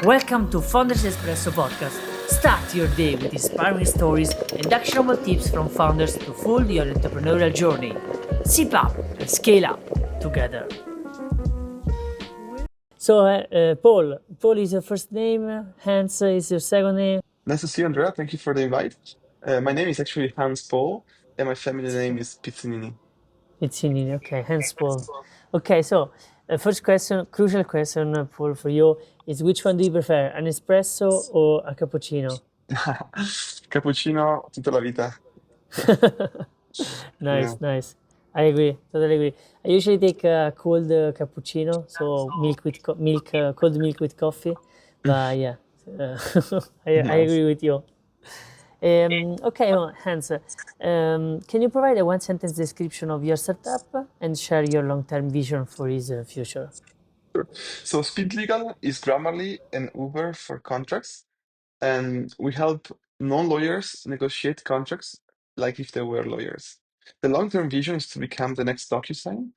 Welcome to Founders Espresso podcast. Start your day with inspiring stories and actionable tips from founders to fuel your entrepreneurial journey. Sip up and scale up together. So, Paul is your first name, Hans is your second name. Nice to see you, Andrea. Thank you for the invite. My name is actually Hans Paul, and my family name is Pizzinini. Pizzinini, okay, Hans Paul. Okay, so first question, crucial question, Paul, for you is which one do you prefer, an espresso or a cappuccino? Cappuccino tutta la vita. Yeah. Nice, nice. I agree, totally agree. I usually take a cold cappuccino, so cold milk with coffee. But yeah, uh, I Nice. agree with you. Okay, well, Hans, can you provide a one-sentence description of your startup and share your long-term vision for its future? Sure. So SpeedLegal is Grammarly and Uber for contracts, and we help non-lawyers negotiate contracts like if they were lawyers. The long-term vision is to become the next DocuSign,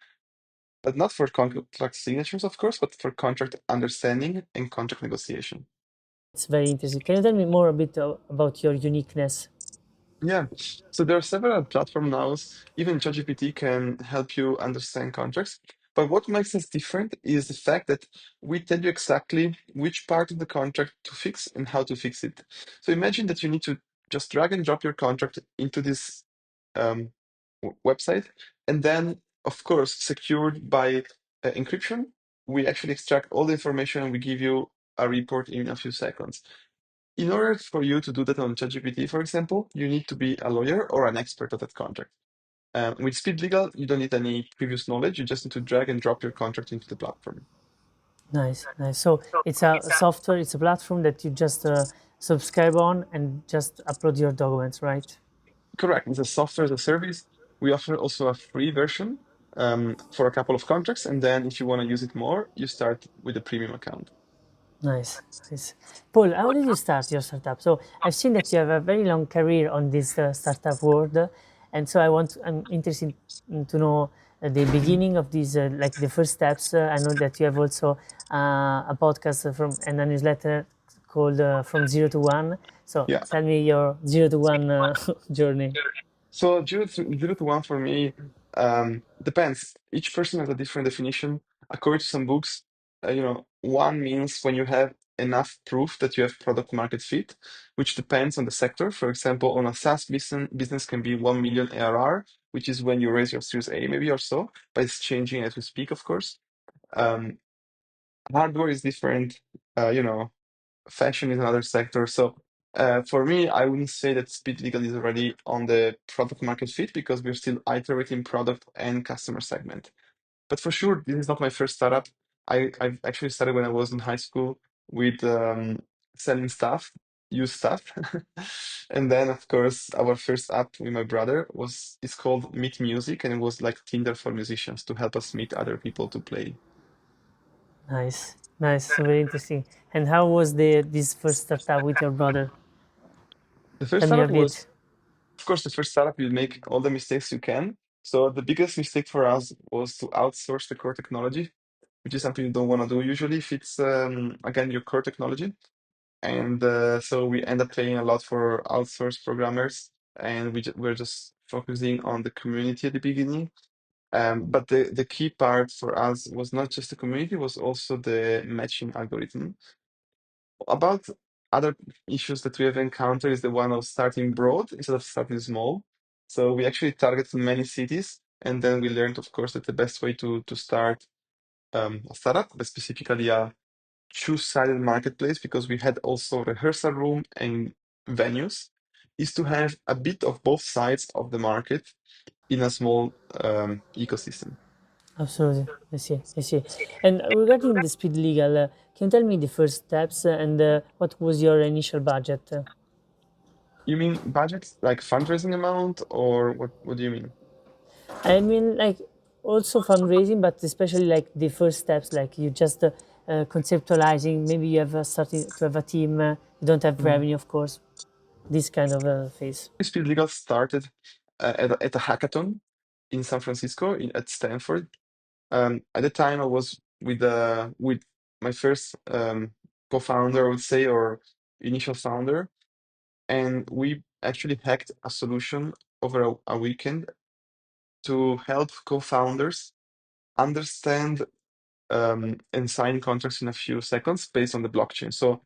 but not for contract signatures, of course, but for contract understanding and contract negotiation. It's very interesting. Can you tell me more a bit about your uniqueness? Yeah, so there are several platform now. Even ChatGPT can help you understand contracts. But what makes us different is the fact that we tell you exactly which part of the contract to fix and how to fix it. So imagine that you need to just drag and drop your contract into this um, website, and then, of course, secured by encryption, we actually extract all the information and we give you a report in a few seconds. In order for you to do that on ChatGPT, for example, you need to be a lawyer or an expert of that contract. With SpeedLegal, you don't need any previous knowledge. You just need to drag and drop your contract into the platform. Nice, nice. So it's a software, it's a platform that you just subscribe on and just upload your documents, right? Correct. It's a software as a service. We offer also a free version for a couple of contracts. And then if you want to use it more, you start with a premium account. Nice, nice. Paul, how did you start your startup? So I've seen that you have a very long career on this startup world, and so I'm interested to know the beginning of these, like the first steps. I know that you have also a podcast from and a newsletter called From Zero to One. So Yeah. tell me your zero to one journey. So zero to one for me depends. Each person has a different definition. According to some books, one means when you have enough proof that you have product market fit, which depends on the sector. For example, on a SaaS business can be 1 million ARR, which is when you raise your Series A maybe or so, but it's changing as we speak, of course. Um, Hardware is different. Fashion is another sector. So for me, I wouldn't say that SpeedLegal is already on the product market fit because we're still iterating product and customer segment. But for sure, this is not my first startup. I've actually started when I was in high school with selling stuff, used stuff. And then, of course, our first app with my brother it's called Meet Music, and it was like Tinder for musicians to help us meet other people to play. Nice, nice, so very interesting. And how was the this first startup with your brother? The first Tell me a startup was, bit. of course, the first startup, you make all the mistakes you can. So the biggest mistake for us was to outsource the core technology, which is something you don't want to do usually if it's, again, your core technology. And so we end up paying a lot for outsourced programmers, and we're just focusing on the community at the beginning. But the key part for us was not just the community, was also the matching algorithm. About other issues that we have encountered is the one of starting broad instead of starting small. So we actually target many cities, and then we learned, of course, that the best way to start a startup, but specifically a two-sided marketplace, because we had also rehearsal room and venues, is to have a bit of both sides of the market in a small ecosystem. Absolutely. I see. I see. And regarding the speed legal, can you tell me the first steps and what was your initial budget? You mean budget, like fundraising amount, or what do you mean? I mean, like also fundraising, but especially like the first steps, like you just conceptualizing. Maybe you have started to have a team. You don't have Mhm. revenue, of course. This kind of phase. SpeedLegal started at a hackathon in San Francisco at Stanford. At the time, I was with my first co-founder, I would say, or initial founder, and we actually hacked a solution over a weekend to help co-founders understand and sign contracts in a few seconds based on the blockchain. So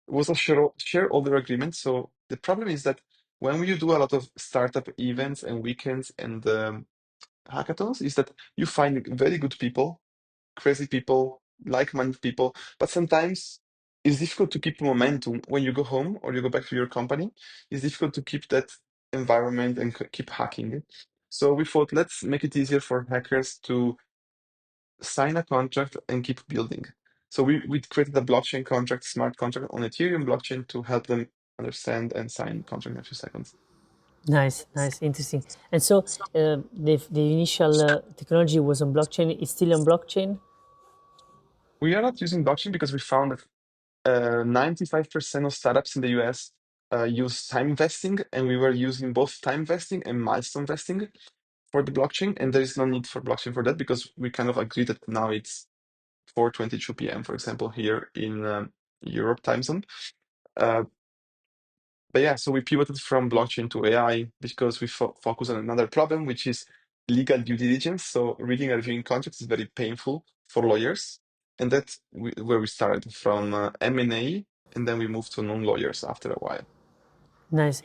it was a shareholder agreement. So the problem is that when you do a lot of startup events and weekends and hackathons, is that you find very good people, crazy people, like-minded people, but sometimes it's difficult to keep momentum when you go home or you go back to your company. It's difficult to keep that environment and keep hacking. So we thought, let's make it easier for hackers to sign a contract and keep building. So we created a blockchain contract, smart contract on Ethereum blockchain to help them understand and sign contract in a few seconds. Nice, nice, interesting. And so the initial technology was on blockchain. It's still on blockchain. We are not using blockchain because we found that 95% of startups in the US use time vesting, and we were using both time vesting and milestone vesting for the blockchain. And there is no need for blockchain for that because we kind of agreed that now it's 4:22 p.m., for example, here in Europe time zone. Uh, but yeah, so we pivoted from blockchain to AI because we focus on another problem, which is legal due diligence. So reading and reviewing contracts is very painful for lawyers. And that's where we started from M&A, and then we moved to non-lawyers after a while. Nice.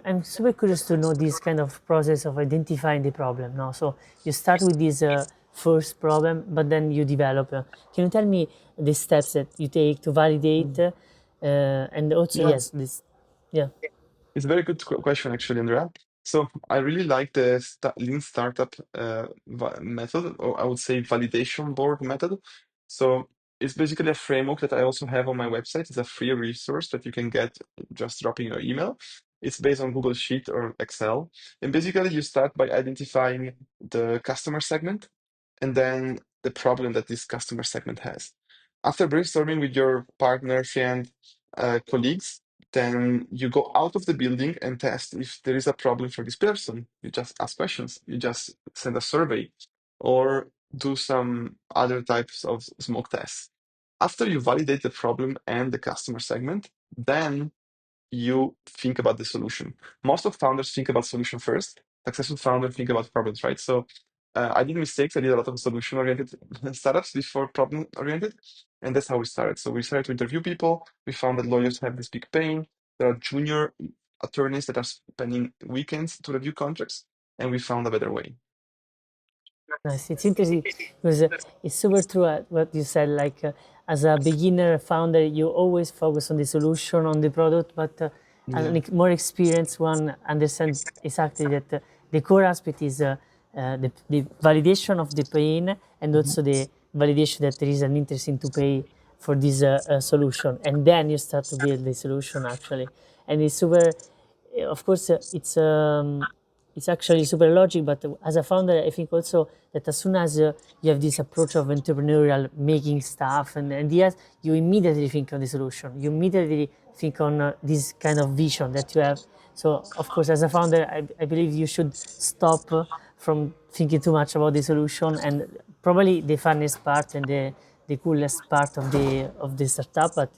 I'm super curious to know this kind of process of identifying the problem. Now, so you start with this first problem, but then you develop. Can you tell me the steps that you take to validate, and also Yeah. yes, this, yeah, It's a very good question, actually, Andrea. So I really like the lean startup method, or I would say validation board method. So it's basically a framework that I also have on my website. It's a free resource that you can get just dropping your email. It's based on Google Sheet or Excel. And basically, you start by identifying the customer segment and then the problem that this customer segment has. After brainstorming with your partner, friend, colleagues, then you go out of the building and test if there is a problem for this person. You just ask questions, you just send a survey, or do some other types of smoke tests. After you validate the problem and the customer segment, then you think about the solution. Most of founders think about solution first. Successful founders think about problems, right? So I did mistakes. I did a lot of solution-oriented startups before problem-oriented, and that's how we started. So we started to interview people. We found that lawyers have this big pain. There are junior attorneys that are spending weekends to review contracts, and we found a better way. nice. It's interesting because it's super true what you said. Like as a beginner founder, you always focus on the solution, on the product, but Yeah. more experienced one understand exactly that the core aspect is the validation of the pain and Mhm. also the validation that there is an interest in to pay for this solution, and then you start to build the solution actually, and it's super. Of course, it's actually super logic, but as a founder, I think also that as soon as you have this approach of entrepreneurial making stuff and ideas, you immediately think on the solution. You immediately think on this kind of vision that you have. So, of course, as a founder, I believe you should stop from thinking too much about the solution, and probably the funniest part and the coolest part of the startup, but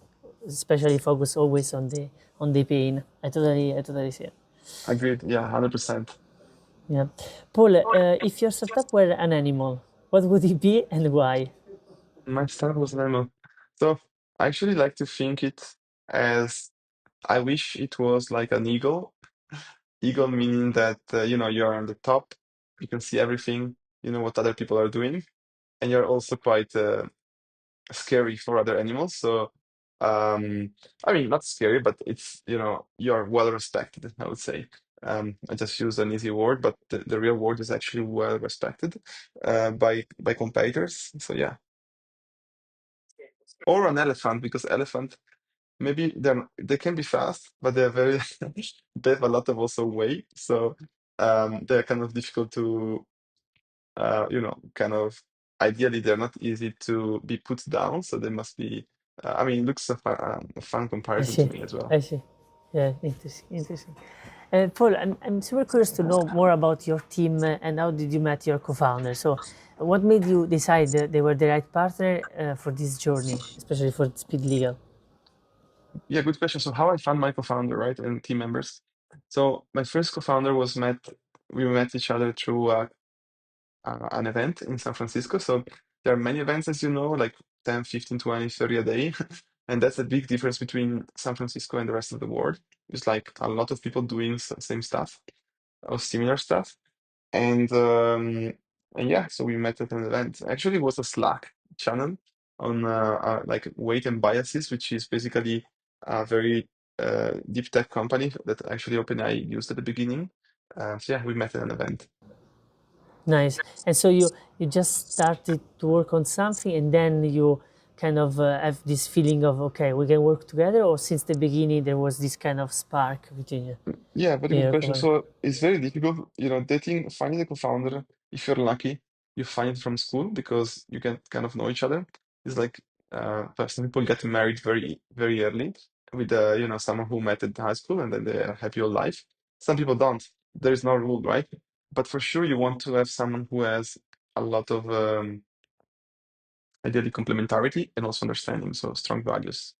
especially focus always on the pain. I totally see it. Agreed. Yeah, 100%. Yeah. Paul, if your startup were an animal, what would it be and why? My startup was an animal. So I actually like to think it as I wish it was like an eagle. Eagle meaning that you're on the top, you can see everything, you know what other people are doing, and you're also quite scary for other animals. So I mean, not scary, but it's you're well respected, I would say. I just use an easy word, but the real word is actually well respected by competitors. So yeah, or an elephant because elephant maybe they can be fast, but they're very they have a lot of also weight, so they're kind of difficult to kind of ideally they're not easy to be put down, so they must be. I mean, it looks a fun I comparison to see. me as well. I see. Yeah, interesting. Interesting. Paul, I'm super curious to know more about your team and how did you met your co-founder. So, what made you decide that they were the right partner for this journey, especially for SpeedLegal? Yeah, good question. So how I found my co-founder, right, and team members. So my first co-founder we met each other through an event in San Francisco. So there are many events, as you know, like 10, 15, 20, 30 a day. And that's a big difference between San Francisco and the rest of the world. It's like a lot of people doing same stuff or similar stuff. And yeah, so we met at an event. Actually, it was a Slack channel on like weight and biases, which is basically a very deep tech company that actually OpenAI used at the beginning. So yeah, we met at an event. Nice. And so you just started to work on something, and then you kind of have this feeling of, okay, we can work together, or since the beginning there was this kind of spark between you, Yeah, very good your question. co-founder? So it's very difficult, finding a co-founder. If you're lucky, you find it from school because you can kind of know each other. It's like some people get married very, very early with someone who met at high school and then they are happy all life. Some people don't. There is no rule, right? But for sure, you want to have someone who has a lot of ideally complementarity and also understanding, so strong values.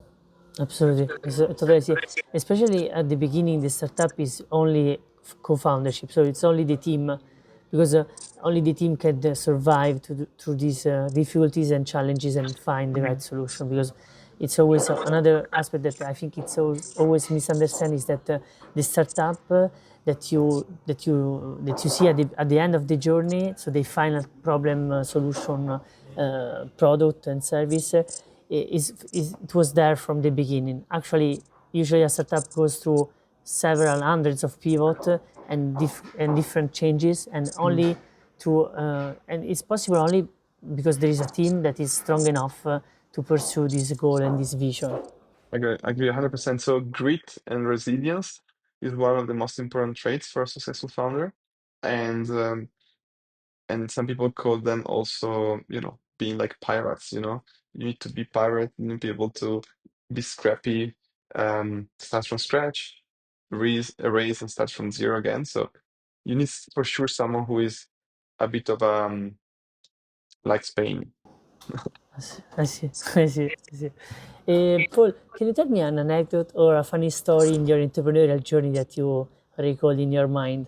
Absolutely, it's, totally see. Especially at the beginning, the startup is only co-foundership, so it's only the team, because only the team can survive through these difficulties and challenges and find the right Mhm. solution. Because it's always another aspect that I think it's always misunderstood is that the startup that you see at the end of the journey, so the final problem solution product and service. It was there from the beginning. Actually, usually a startup goes through several hundreds of pivot and different changes, and Mhm. only to and it's possible only because there is a team that is strong enough to pursue this goal and this vision. I agree 100%. So grit and resilience is one of the most important traits for a successful founder. And and some people call them also, being like pirates, You need to be pirate, you need to be able to be scrappy, start from scratch, erase and start from zero again. So you need for sure someone who is a bit of like Spain. I see, I see, I see. Paul, can you tell me an anecdote or a funny story in your entrepreneurial journey that you recall in your mind?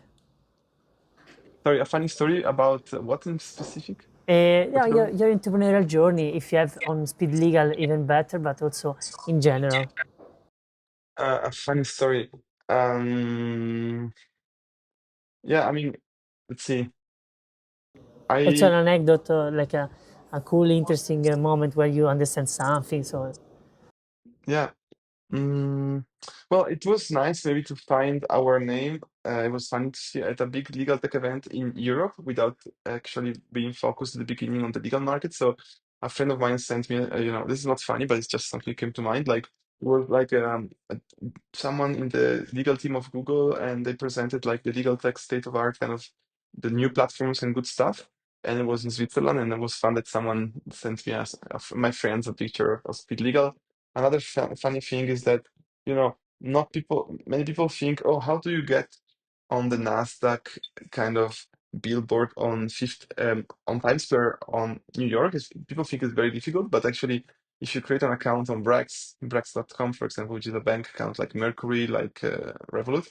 Sorry, a funny story about what in specific? Yeah, Particular? your entrepreneurial journey, if you have on SpeedLegal, even better, but also in general. A funny story. Um, yeah, I mean, let's see. Also, an I anecdote, like a cool, interesting moment where you understand something. So, yeah. Mm, well, it was nice maybe to find our name. It was fun to see at a big legal tech event in Europe without actually being focused at the beginning on the legal market. So a friend of mine sent me, this is not funny, but it's just something came to mind. Like it was like someone in the legal team of Google, and they presented like the legal tech state of art, kind of the new platforms and good stuff. And it was in Switzerland, and it was fun that someone sent me my friends a picture of SpeedLegal. Another funny thing is that, not many people think, oh, how do you get on the Nasdaq kind of billboard on fifth on Times Square on New York? People think it's very difficult, but actually, if you create an account on Brex.com, for example, which is a bank account like Mercury, like Revolut,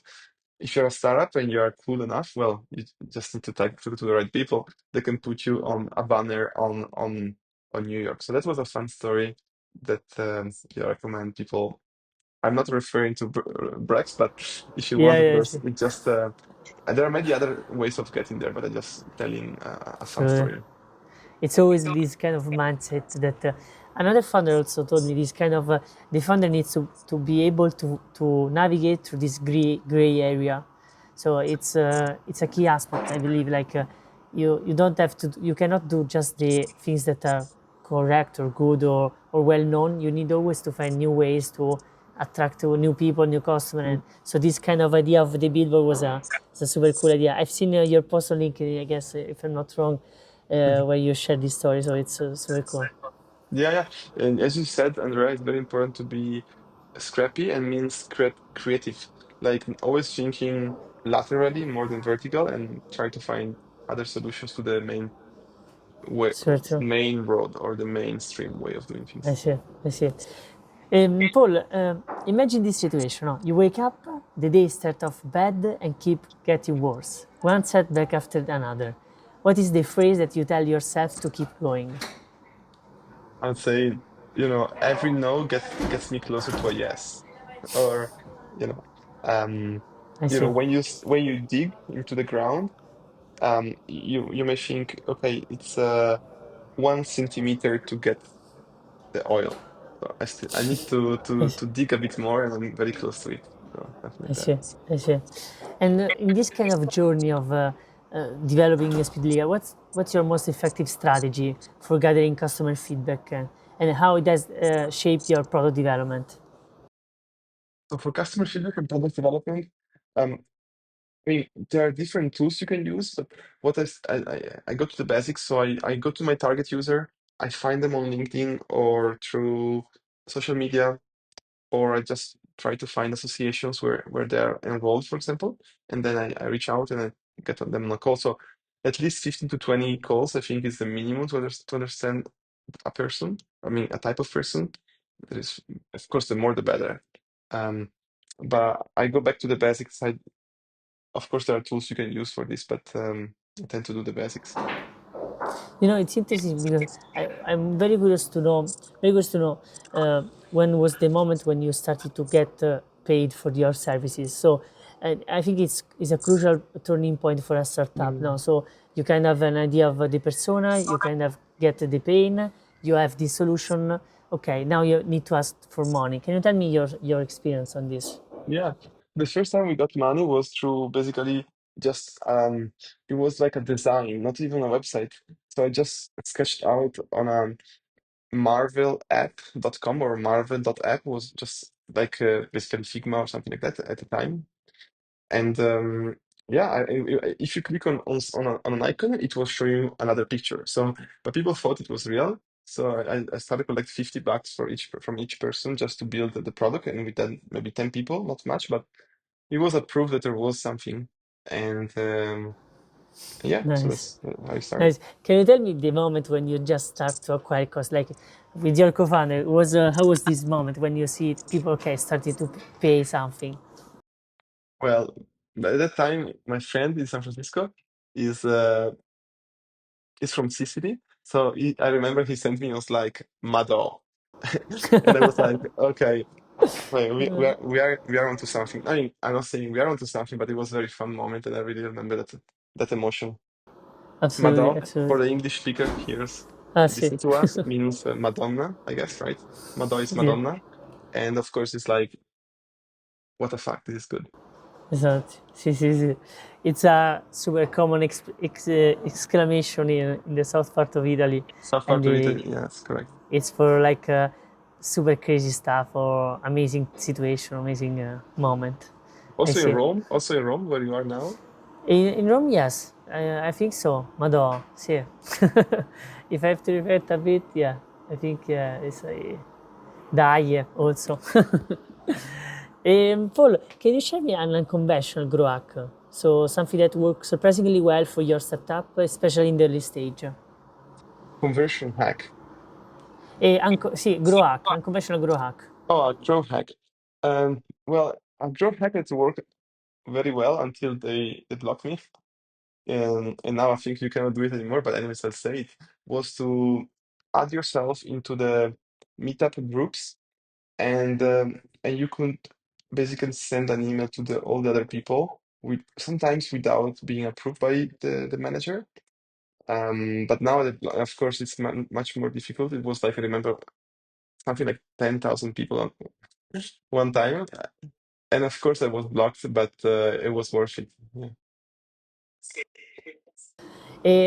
if you're a startup and you are cool enough, well, you just need to talk to the right people. They can put you on a banner on New York. So that was a fun story that I recommend people. I'm not referring to Brex, but if you yeah, want, of yeah, I course, see. it just there are many other ways of getting there, but I'm just telling a fun So, story. it's always this kind of mindset that another founder also told me this kind of the founder needs to be able to navigate through this gray area. So it's a key aspect, I believe. Like you don't have to, you cannot do just the things that are correct or good or well known. You need always to find new ways to attract to new people, new customer. Mm. And so this kind of idea of the billboard was a super cool idea. I've seen your post on LinkedIn, I guess, if I'm not wrong, Mhm. where you share this story. So it's super cool. Yeah, yeah. And as you said, Andrea, it's very important to be scrappy and means creative. Like always thinking laterally more than vertical and try to find other solutions to the way, Super true. main road or the mainstream way of doing I things. see. I see. Paul, imagine this situation. No? You wake up, the day starts off bad and keep getting worse. One setback after another. What is the phrase that you tell yourself to keep going? I'd say, every no gets me closer to a yes. Or, you know, um, I see. when you dig into the ground, you may think, okay, it's 1 centimeter to get the oil. So I need I to see. dig a bit more, and I'm very close to it. So something I like that. see. I see. And in this kind of journey of developing a SpeedLegal, what's your most effective strategy for gathering customer feedback and how it has shaped your product development? So for customer feedback and product development, um, I mean, there are different tools you can use, but I go to the basics. So I go to my target user, I find them on LinkedIn or through social media, or I just try to find associations where they're enrolled, for example, and then I reach out and I get them on a call. So at least 15 to 20 calls, I think, is the minimum to understand a person. I mean, a type of person. There is, of course, the more the better. Um, but I go back to the basics. Of course, there are tools you can use for this, but I tend to do the basics. You know, it's interesting because I'm very curious to know when was the moment when you started to get paid for your services. So I think it's a crucial turning point for a startup now. Mm. So you kind of have an idea of the persona, you kind of get the pain, you have the solution. Okay, now you need to ask for money. Can you tell me your experience on this? Yeah, the first time we got money was through basically just it was like a design, not even a website. So I just sketched out on a marvelapp.com or marvel.app was just like basically Figma or something like that at the time. And yeah, if you click on an icon, it will show you another picture. So, but people thought it was real. So I started collect $50 for from each person just to build the product, and with that maybe 10 people, not much, but it was a proof that there was something. And yeah, so Nice. that's how I started. Nice. Can you tell me the moment when you just start to acquire cost, like with your co-founder? Was how was this moment when you see people okay started to pay something? Well, by that time, my friend in San Francisco is is from Sicily. So I remember he sent me, it was like Mado. And I was like, okay, wait, we are onto something. I mean, I'm not saying we are onto something, but it was a very fun moment, and I really remember that emotion. Absolutely, Mado, for absolutely. the English speaker here's Ah, sì. listen to us, means Madonna, I guess, right? Mado is Sì, Madonna, and of course it's like, what the fuck, this is good. esatto. Sì, sì, sì. It's a super common exclamation in the south part of Italy, South and part of Italy, yes, correct. it's for like super crazy stuff or amazing situation, amazing moment. I see. Also in Rome, where you are now. In Rome, yes, I think so. Madò, sì. If I have to reflect a bit, yeah, I think yeah, it's a die also. Paul, can you share me an unconventional grow hack? So something that works surprisingly well for your startup, especially in the early stage. Conversion hack. Sì, grow hack, unconventional grow hack. Oh, a growth hack. Well, a growth hack had to work very well until they blocked me. And now I think you cannot do it anymore, but anyways, I'll say it, was to add yourself into the meetup groups, and you could basically send an email to all the other people with sometimes without being approved by the manager. But now that of course it's much more difficult. It was like, I remember, something like 10,000 people on one time, and of course I was blocked, but it was worth it. Yeah.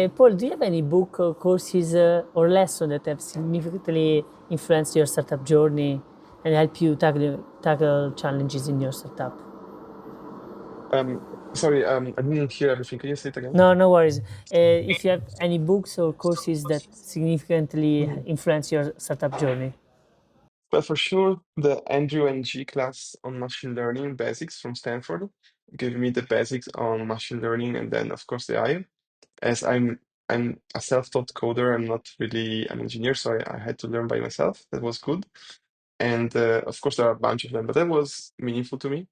Paul, do you have any book or courses or lessons that have significantly influenced your startup journey and help you tackle challenges in your startup? Um, Sorry, I didn't hear everything. Can you say it again? No, no worries. If you have any books or courses that significantly Mm. influence your startup journey. But for sure, the Andrew and G class on machine learning basics from Stanford gave me the basics on machine learning, and then of course the AI. As I'm a self-taught coder, I'm not really an engineer, so I had to learn by myself. That was good. And of course, there are a bunch of them, but that was meaningful to me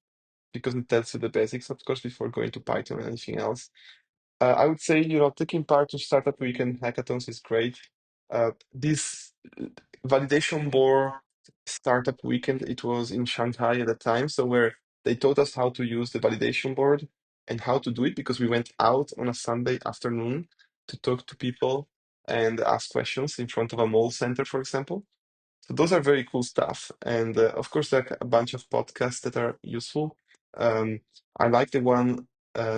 because it tells you the basics, of course, before going to Python or anything else. I would say, taking part in Startup Weekend hackathons is great. This validation board Startup Weekend, it was in Shanghai at the time, so where they taught us how to use the validation board and how to do it because we went out on a Sunday afternoon to talk to people and ask questions in front of a mall center, for example. So those are very cool stuff. And of course, there are a bunch of podcasts that are useful. Um, I like the one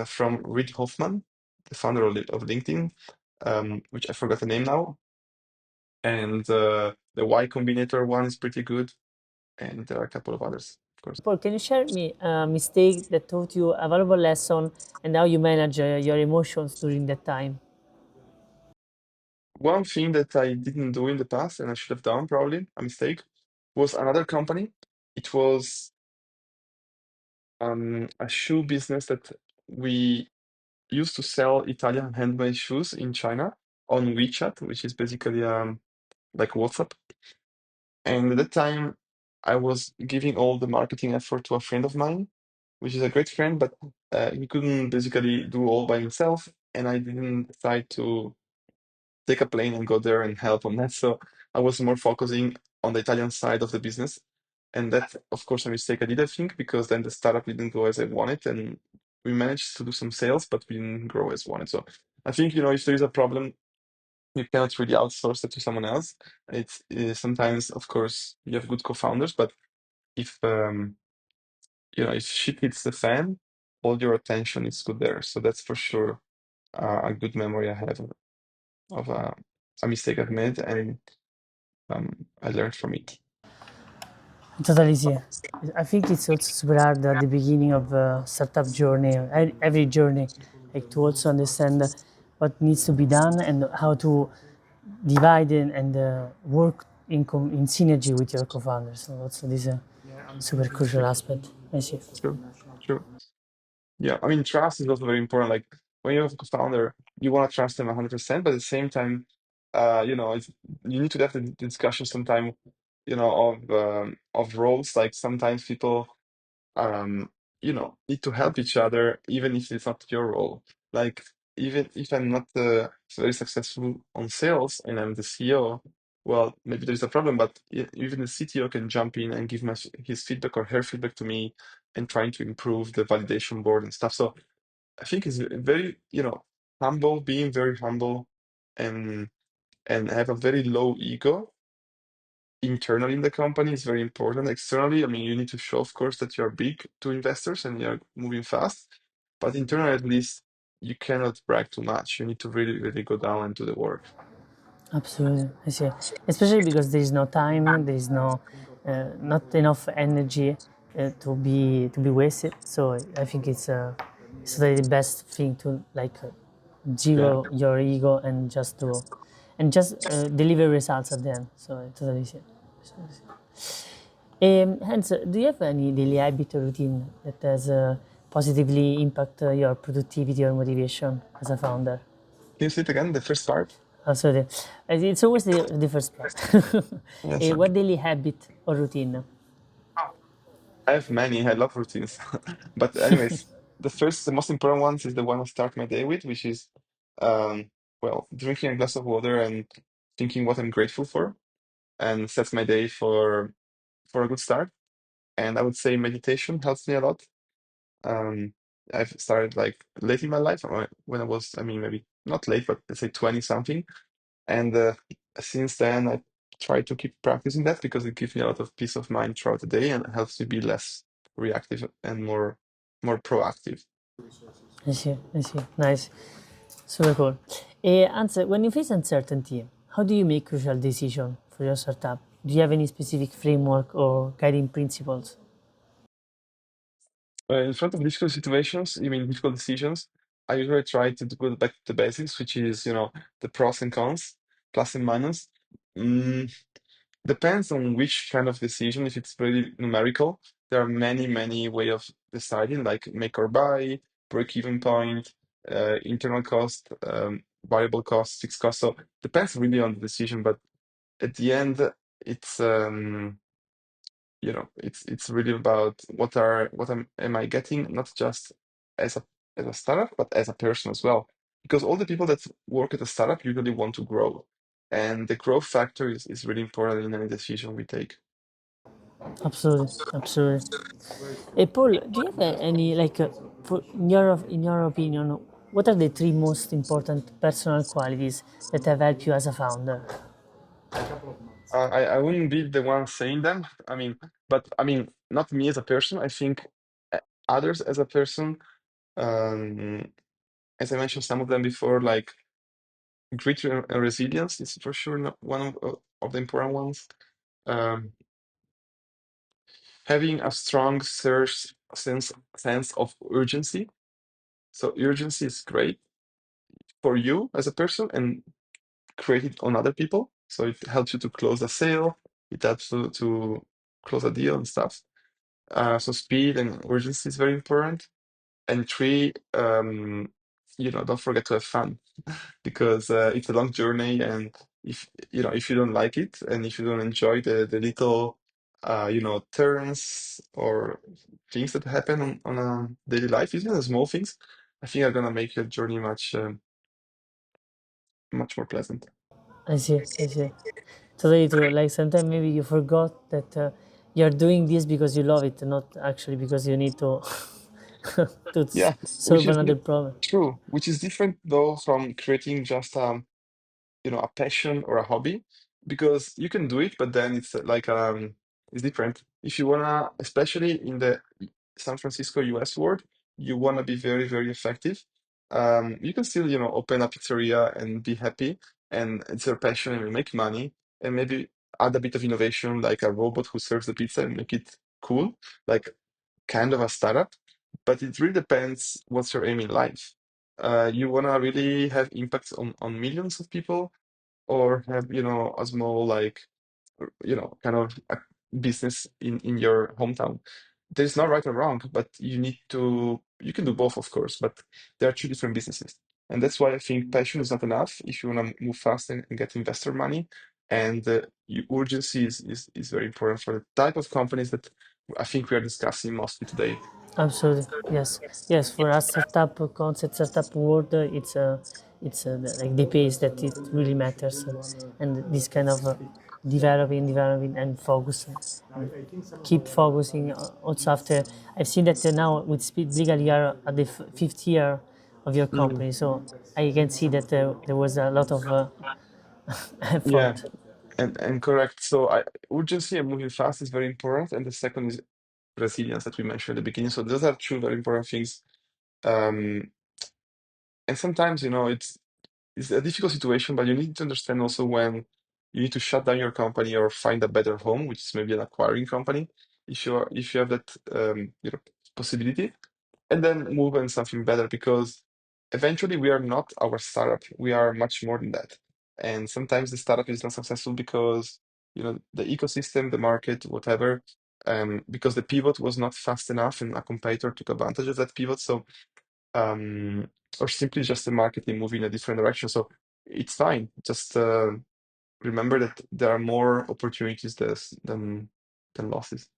from Reid Hoffman, the founder of LinkedIn, which I forgot the name now. And the Y Combinator one is pretty good. And there are a couple of others, of course. Paul, can you share me a mistake that taught you a valuable lesson and how you manage your emotions during that time? One thing that I didn't do in the past, and I should have done probably, a mistake, was another company. It was a shoe business that we used to sell Italian handmade shoes in China on WeChat, which is basically like WhatsApp. And at that time, I was giving all the marketing effort to a friend of mine, which is a great friend, but he couldn't basically do all by himself. And I didn't decide to take a plane and go there and help on that. So I was more focusing on the Italian side of the business. And that, of course, a mistake I did, I think, because then the startup didn't go as I wanted. And we managed to do some sales, but we didn't grow as wanted. So I think, if there is a problem, you cannot really outsource it to someone else. It's sometimes, of course, you have good co-founders, but if if shit hits the fan, all your attention is good there. So that's for sure a good memory I have of a mistake I've made, and I learned from it. Totally see. I think it's also super hard at the beginning of a startup journey, or every journey, like to also understand what needs to be done and how to divide and work in synergy with your co-founders. So also this is a super crucial aspect. I see. True, true. Yeah, I mean, trust is also very important. Like when you have a co-founder, you want to trust them 100%, but at the same time, you need to have the discussion sometime, of roles. Like sometimes people need to help each other, even if it's not your role. Like, even if I'm not very successful on sales and I'm the CEO, well, maybe there's a problem, but even the CTO can jump in and give his feedback or her feedback to me and trying to improve the validation board and stuff. So I think it's very, humble, being very humble and have a very low ego internally in the company is very important. Externally, I mean, you need to show, of course, that you're big to investors and you're moving fast. But internally, at least, you cannot brag too much. You need to really, really go down and do the work. Absolutely, I see. Especially because there is no time, there is no not enough energy to be wasted. So I think it's really the best thing to like Yeah. zero your ego and just deliver results at the end. So I totally see. Hans, do you have any daily habit or routine that has positively impact your productivity or motivation as a founder? Can you say it again, the first part? Absolutely. It's always the first part. Yeah, sorry. What daily habit or routine? I have many. I love routines. But anyways, the most important ones is the one I start my day with, which is, um, well, drinking a glass of water and thinking what I'm grateful for, and sets my day for a good start. And I would say meditation helps me a lot. Um, I've started like late in my life when I was, I mean, maybe not late, but let's say 20 something. And since then, I try to keep practicing that because it gives me a lot of peace of mind throughout the day and helps me be less reactive and more proactive. I see, I see. Nice. Super cool. Hans, when you face uncertainty, how do you make crucial decisions for your startup? Do you have any specific framework or guiding principles? In front of difficult situations, you mean difficult decisions, I usually try to go back to the basics, which is, the pros and cons, plus and minus. Mm, Depends on which kind of decision. If it's very numerical, there are many, many way of deciding, like make or buy, break-even point, internal cost, variable cost, fixed cost. So depends really on the decision, but at the end, it's it's really about am I getting, not just as a startup, but as a person as well. Because all the people that work at a startup usually want to grow, and the growth factor is really important in any decision we take. Absolutely, absolutely. Hey, Paul, do you have any like, in your opinion, what are the three most important personal qualities that have helped you as a founder? I wouldn't be the one saying them. But not me as a person. I think others as a person. Um, as I mentioned, some of them before, like grit and resilience is for sure not one of the important ones. Um, Having a strong search sense of urgency. So urgency is great for you as a person and create it on other people. So it helps you to close a sale. It helps you to close a deal and stuff. So speed and urgency is very important. And three, don't forget to have fun because it's a long journey, and if you don't like it and if you don't enjoy the little turns or things that happen on a daily life, even the small things, I think are gonna make your journey much more pleasant. I see, I see. Totally true. Like sometimes maybe you forgot that you're doing this because you love it, not actually because you need to to Yeah, which solve is another problem. true, which is different though from creating just a passion or a hobby, because you can do it, but then it's different. If you wanna, especially in the San Francisco US world, you wanna be very, very effective. You can still, open a pizzeria and be happy, and it's your passion and you make money, and maybe add a bit of innovation like a robot who serves the pizza and make it cool, like kind of a startup. But it really depends what's your aim in life. You wanna really have impacts on millions of people, or have a small, like, kind of a business in your hometown. There's no right or wrong, but you can do both, of course, but there are two different businesses. And that's why I think passion is not enough if you want to move fast and get investor money. And urgency is very important for the type of companies that I think we are discussing mostly today. Absolutely, yes, yes. For us, startup concept, startup world, like the pace that it really matters, and this kind of developing, and focus, keep focusing. Also, after I've seen that now with SpeedLegal, you are at the fifth year of your Mm, company, so I can see that there was a lot of yeah, effort. and correct. So urgency and moving fast is very important, and the second is resilience that we mentioned at the beginning. So those are two very important things. Um, and sometimes, it's a difficult situation, but you need to understand also when you need to shut down your company or find a better home, which is maybe an acquiring company, if you have that possibility, and then move on something better, because eventually we are not our startup. We are much more than that. And sometimes the startup is not successful because the ecosystem, the market, whatever, because the pivot was not fast enough and a competitor took advantage of that pivot. So or simply just the marketing moving in a different direction. So it's fine. Just remember that there are more opportunities than losses.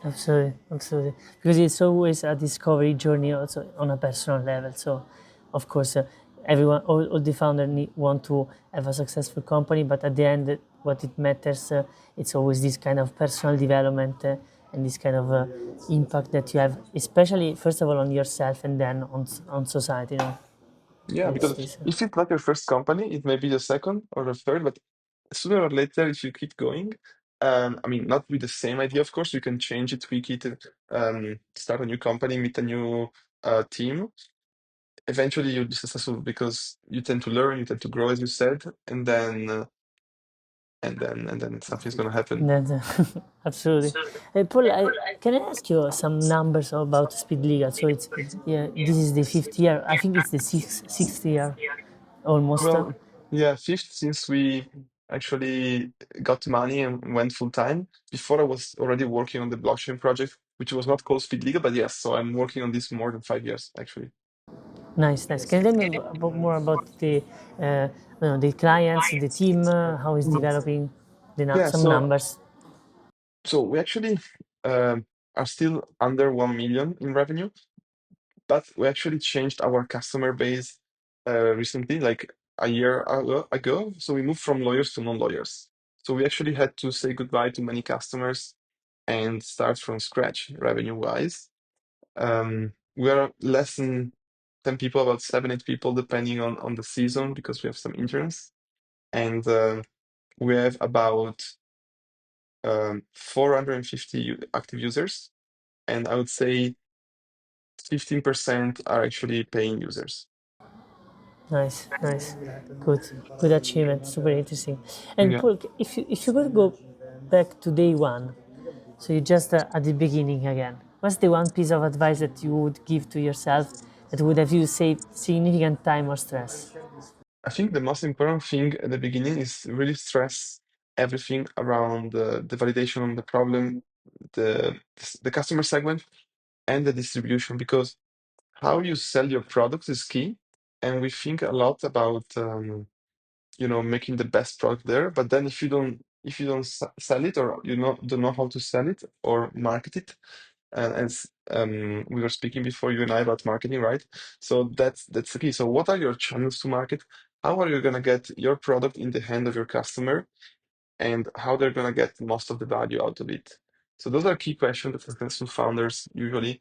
Absolutely, absolutely. Because it's always a discovery journey also on a personal level. So, of course, everyone, all the founders want to have a successful company, but at the end, what it matters, it's always this kind of personal development and this kind of impact that you have, especially first of all on yourself and then on society. Yeah, It's because this. if it's not your first company, it may be the second or the third, but sooner or later, if you keep going, not with the same idea, of course, you can change it, tweak it, start a new company, meet a new team. Eventually, you'll be successful because you tend to learn, you tend to grow, as you said, and then something's gonna happen. That, absolutely. Paul, can I ask you some numbers about Speed Legal? So it's, yeah, this is the fifth year. I think it's the sixth year almost. Well, yeah, fifth since we actually got money and went full time. Before I was already working on the blockchain project, which was not called SpeedLegal, but yes, so I'm working on this more than 5 years actually. Nice, nice. Can you tell me more about the clients, the team, how is Mm. developing, Yeah, some so numbers? So we actually are still under 1 million in revenue, but we actually changed our customer base recently, like a year ago. So we moved from lawyers to non-lawyers. So we actually had to say goodbye to many customers and start from scratch revenue-wise. We are less than 10 people, about 7, 8 people, depending on the season, because we have some interns. And we have about 450 active users. And I would say 15% are actually paying users. Nice, nice, good, good achievement. Super interesting. And Yeah. Paul, if you could go back to day one, so you just at the beginning again, what's the one piece of advice that you would give to yourself that would have you saved significant time or stress? I think the most important thing at the beginning is really stress everything around the validation on the problem, the customer segment, and the distribution, because how you sell your products is key. And we think a lot about making the best product there. But then if you don't sell it, or don't know how to sell it or market it, and as we were speaking before, you and I, about marketing, right? So that's the key. So what are your channels to market? How are you gonna get your product in the hand of your customer, and how they're gonna get most of the value out of it? So those are key questions that successful founders usually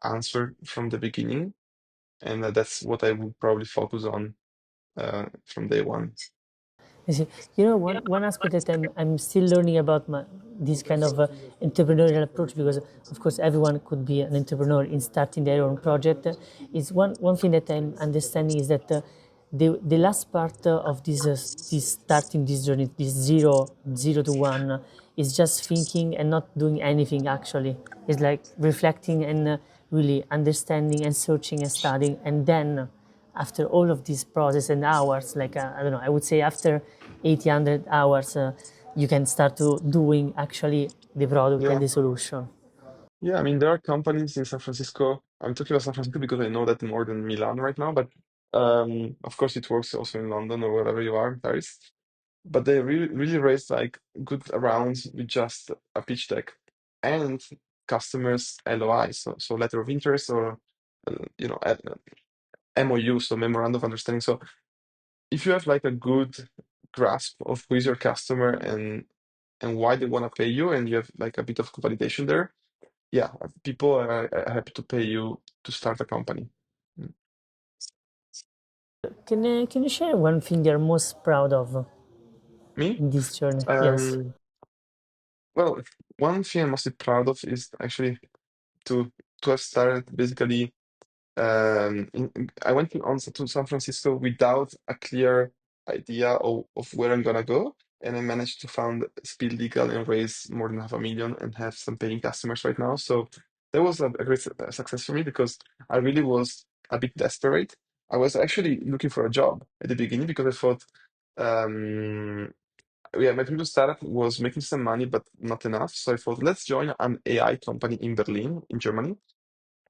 answer from the beginning, and that's what I would probably focus on from day one. You see, one aspect that I'm still learning about this kind of entrepreneurial approach, because of course everyone could be an entrepreneur in starting their own project, is one thing that I'm understanding is that the last part of this starting this journey, this zero to one, is just thinking and not doing anything actually. It's like reflecting and really understanding and searching and studying, and then after all of this process and hours, like I don't know, I would say after 800 hours, you can start to doing actually the product and Yeah. the solution. Yeah, I mean, there are companies in San Francisco. I'm talking about San Francisco because I know that more than Milan right now, but of course it works also in London or wherever you are, in Paris. But they really raised like good rounds with just a pitch deck and customers LOI, so letter of interest, or MOU, so memorandum of understanding. So if you have like a good grasp of who is your customer and why they want to pay you, and you have like a bit of validation there, yeah, people are happy to pay you to start a company. Mm. Can you share one thing you're most proud of Me? in this journey? Yes. Um, well, one thing I'm mostly proud of is actually to to have started basically. I went to San Francisco without a clear idea of where I'm gonna go, and I managed to found SpeedLegal and raise more than 500,000 and have some paying customers right now. So that was a great success for me, because I really was a bit desperate. I was actually looking for a job at the beginning because I thought, um, yeah, my previous startup was making some money but not enough. So I thought, let's join an AI company in Berlin, in Germany.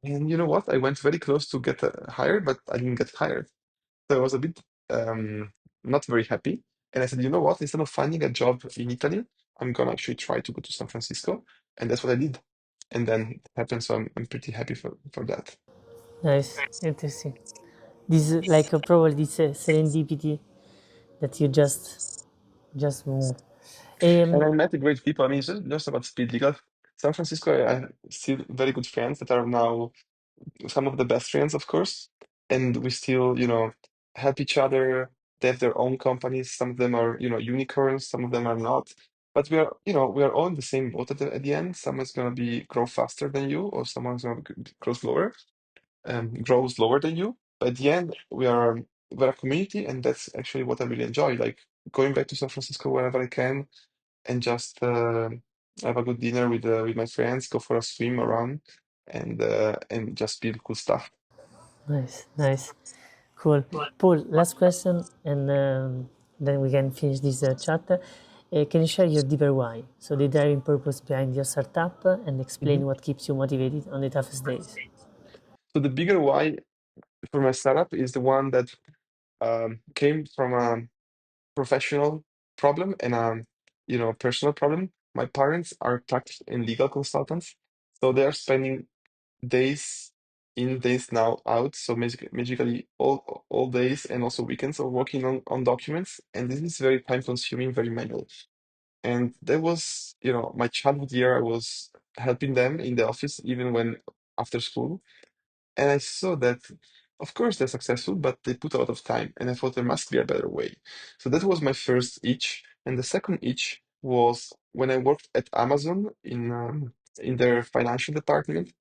And you know what? I went very close to get hired, but I didn't get hired. So I was a bit not very happy. And I said, you know what? Instead of finding a job in Italy, I'm gonna actually try to go to San Francisco. And that's what I did. And then it happened. So I'm pretty happy for that. Nice, interesting. This is like probably this serendipity that you just move. And Um, I met great people. I mean, it's just about speed. Legal. San Francisco, I still very good friends that are now some of the best friends, of course, and we still, help each other. They have their own companies. Some of them are, unicorns. Some of them are not. But we are all in the same boat at the end. Someone's gonna be grow faster than you, or someone's gonna grow slower, grow slower than you. But at the end, we're a community, and that's actually what I really enjoy. Like going back to San Francisco whenever I can, and just have a good dinner with my friends, go for a swim around, and just build cool stuff. nice, nice, cool. Paul, last question, and then we can finish this chat. Can you share your deeper why? So the driving purpose behind your startup, and Mhm. explain what keeps you motivated on the toughest days. So the bigger why for my startup is the one that came from a professional problem and a personal problem. my parents are tax and legal consultants, so they are spending days in, days now out. So magically all days and also weekends of working on documents. And this is very time consuming, very manual. And that was, my childhood year. I was helping them in the office even when after school. And I saw that, of course, they're successful, but they put a lot of time. And I thought there must be a better way. So that was my first itch. And the second itch was when I worked at Amazon in their financial department.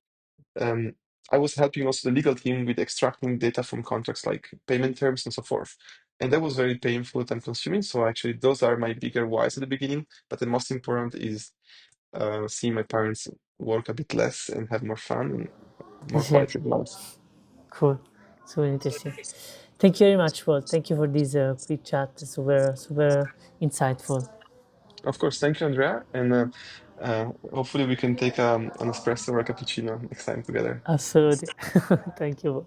Um, I was helping also the legal team with extracting data from contracts like payment terms and so forth. And that was very painful, time consuming. So actually, those are my bigger whys at the beginning. But the most important is seeing my parents work a bit less and have more fun and more quality Exactly. of life. Cool. So interesting. Thank you very much, Paul. Thank you for this quick chat. Super, super insightful. Of course, thank you, Andrea. And hopefully, we can take an espresso or a cappuccino next time together. Absolutely. Thank you.